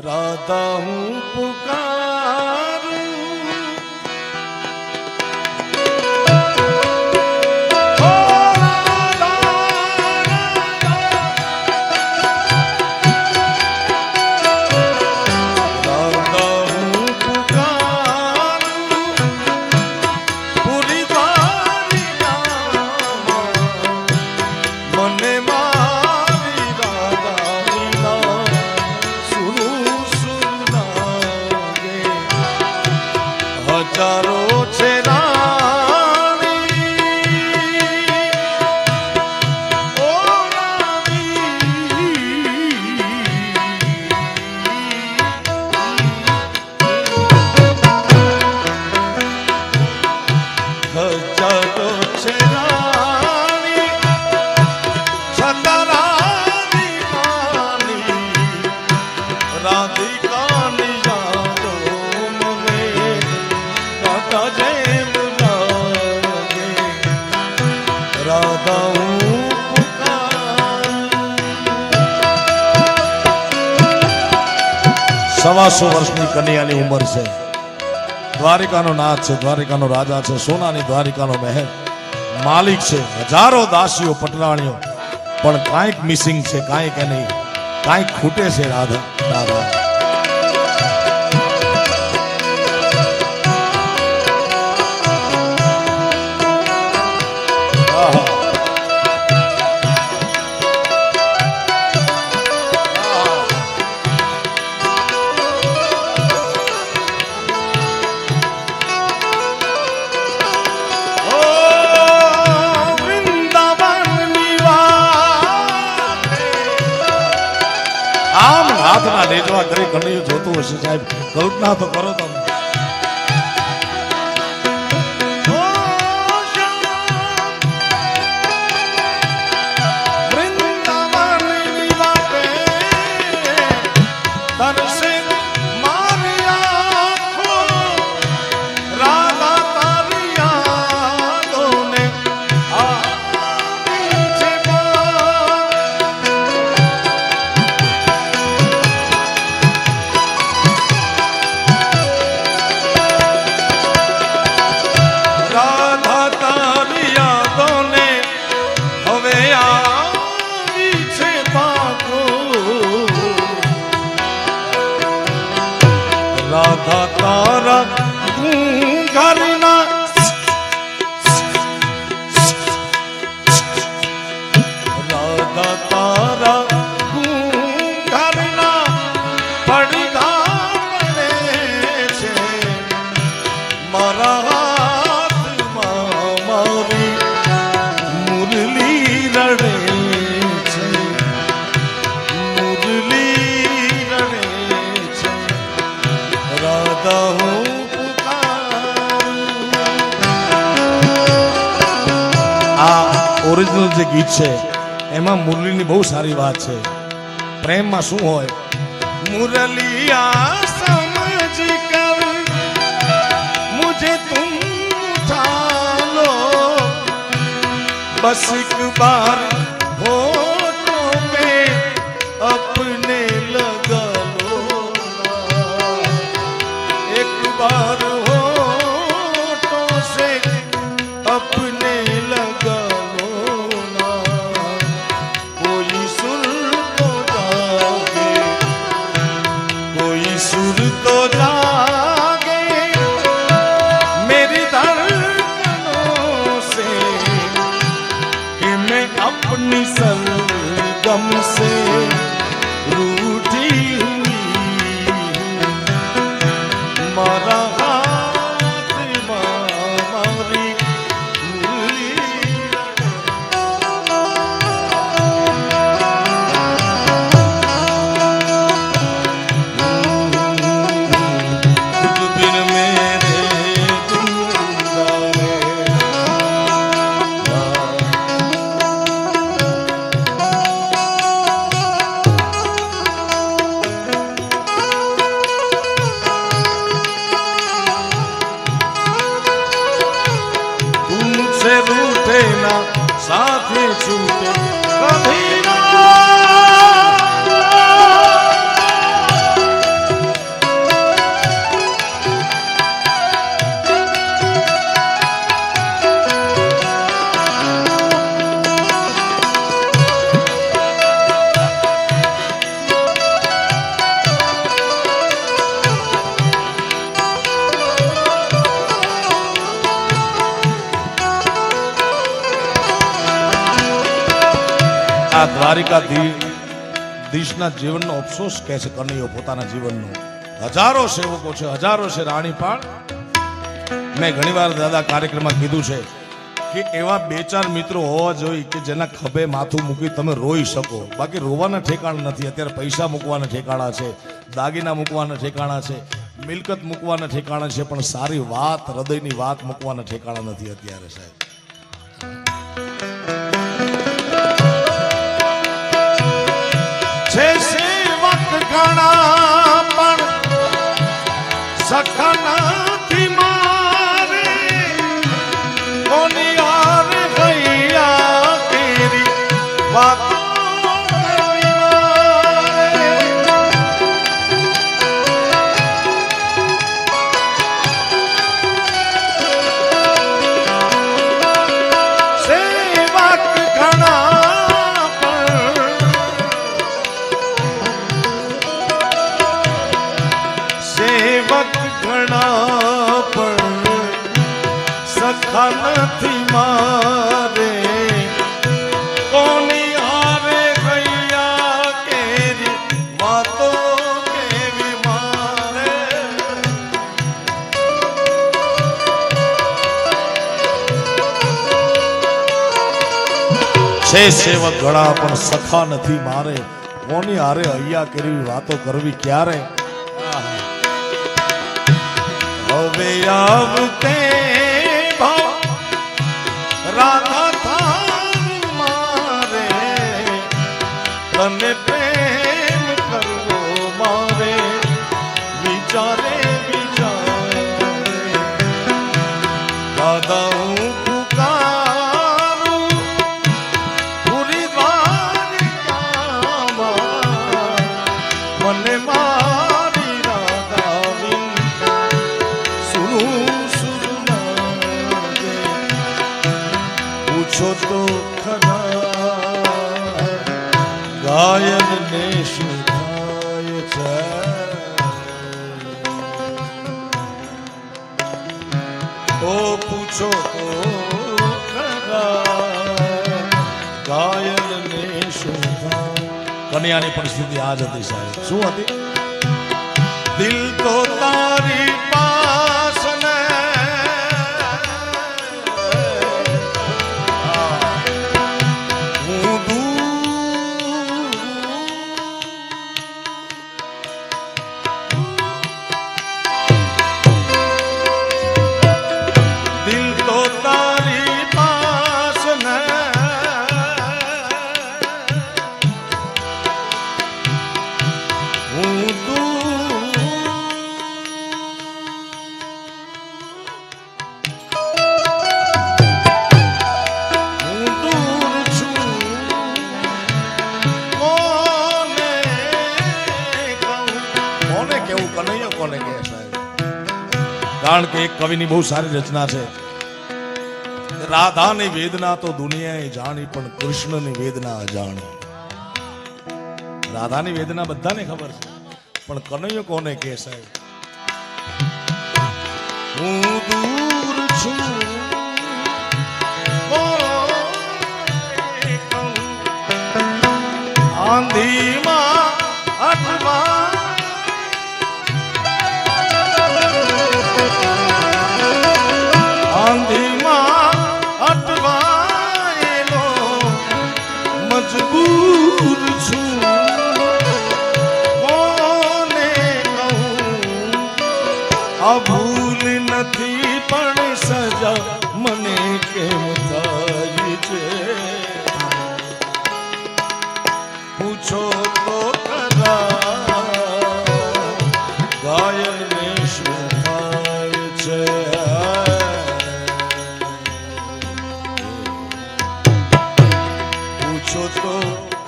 राधा हूँ पुकारूं सवासो वर्षनी कन्यानी उमर से द्वारिकानो नाथ है, द्वारिकानो राजा है, सोनानी द्वारिकानो महल मालिक से हजारों दासीओ पटराणीओ पण कांईक मिसिंग है, कांईक नहीं, कांईक खूटे से राधा राधा हाथना नेजवा करे कन्हैयो जोतो हशे साहेब, कल्पना तो करो तुम। राधा तारा घरना राधा तारा घरना पड़गा छे मारा हाथ मारी मुरली रड़े छे मुरली रड़े छे राधा हूँ ओरिजिनल जे गीत है एमा मुरली नी बहुत सारी बात है। प्रेम में शू होय मुरलिया समझ कर मुझे तुम उठा लो, बस एक बार होठों में अपने लगा लो, एक बार होठों से अपने लगा अपनी सरगम से रूठी हुई मारा हाथ मारी खुद बिन मेरे આ દ્વારિકાધીશના જીવનનો અફસોસ કહે છે કનૈયો પોતાના જીવનનો. હજારો સેવકો છે, હજારો છે રાણીપાળ. મેં ઘણીવાર દાદા કાર્યક્રમમાં કીધું છે કે એવા બે ચાર મિત્રો હોવા જોઈએ કે જેના ખભે માથું મૂકી તમે રોઈ શકો. બાકી રોવાના ઠેકાણા નથી. અત્યારે પૈસા મૂકવાના ઠેકાણા છે, દાગીના મૂકવાના ઠેકાણા છે, મિલકત મૂકવાના ઠેકાણા છે, પણ સારી વાત, હૃદયની વાત મૂકવાના ઠેકાણા નથી અત્યારે સાહેબ. છે સેવક ઘણા પણ સખા નથી મારે, કોની હારે ભૈયા તેરી વાતો કરવી મારે. સેવક ઘણા સખા નથી મારે, કોની હારે ભૈયા કેરી વાતો કેવી મારે. છે સેવક ઘણા પણ સખા નથી મારે, કોની હારે હૈયા કેવી વાતો કરવી ક્યારે. હવે આવતે રાધા થાન મારે, તને પ્રેમ કરવો મારે, વિચારે વિચારે દાદા હું પુકારું પૂરી દ્વારિકામાં, મને મારી રાધા વિન સુનું સુર લાગે. પૂછો તો ખરા ગાયન ને શું થાય છે. ઓ પૂછો તો ખરા ગાયન ને શું થાય. કન્યાની પરિસ્થિતિ આ જ હતી સાહેબ. શું હતી? દિલ તો તારી પાસ ને કારણ કે એક કવિની બહુ સારી રચના છે. રાધાની વેદના તો દુનિયાએ જાણી, પણ કૃષ્ણની વેદના અજાણી. રાધાની વેદના બધાને ખબર છે, પણ કનૈયો કોને કહે સાહેબ. હું દૂર છું આંધીમાં અટવા, આંધીમાં અટવાયેલો મજબૂર છું. કોને કહું આ ભૂલ નથી, પણ સજા મને કેમ થાય છે. પૂછો તો ખરા ગાયન ને શું થાય છે. પૂછો તો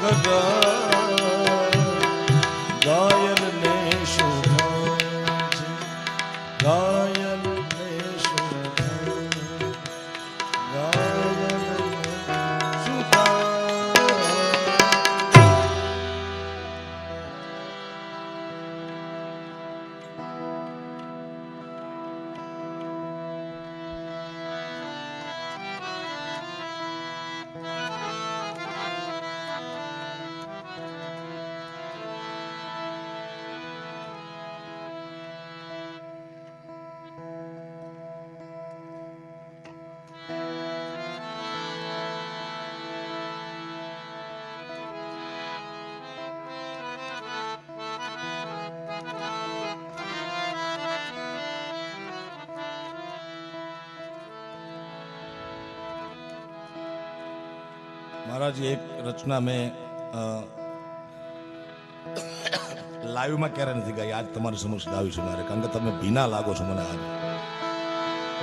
ખરા ગાયન ને શું થાય છે. ગાયન ને શું થાય, ગાયન ને શું થાય. મહારાજ એક રચના મેં લાઈવમાં ક્યારે નથી ગાઈ, આજ તમારી સમક્ષ ગાવી છે મારે, કારણ કે તમે ભીના લાગો છો મને આજ.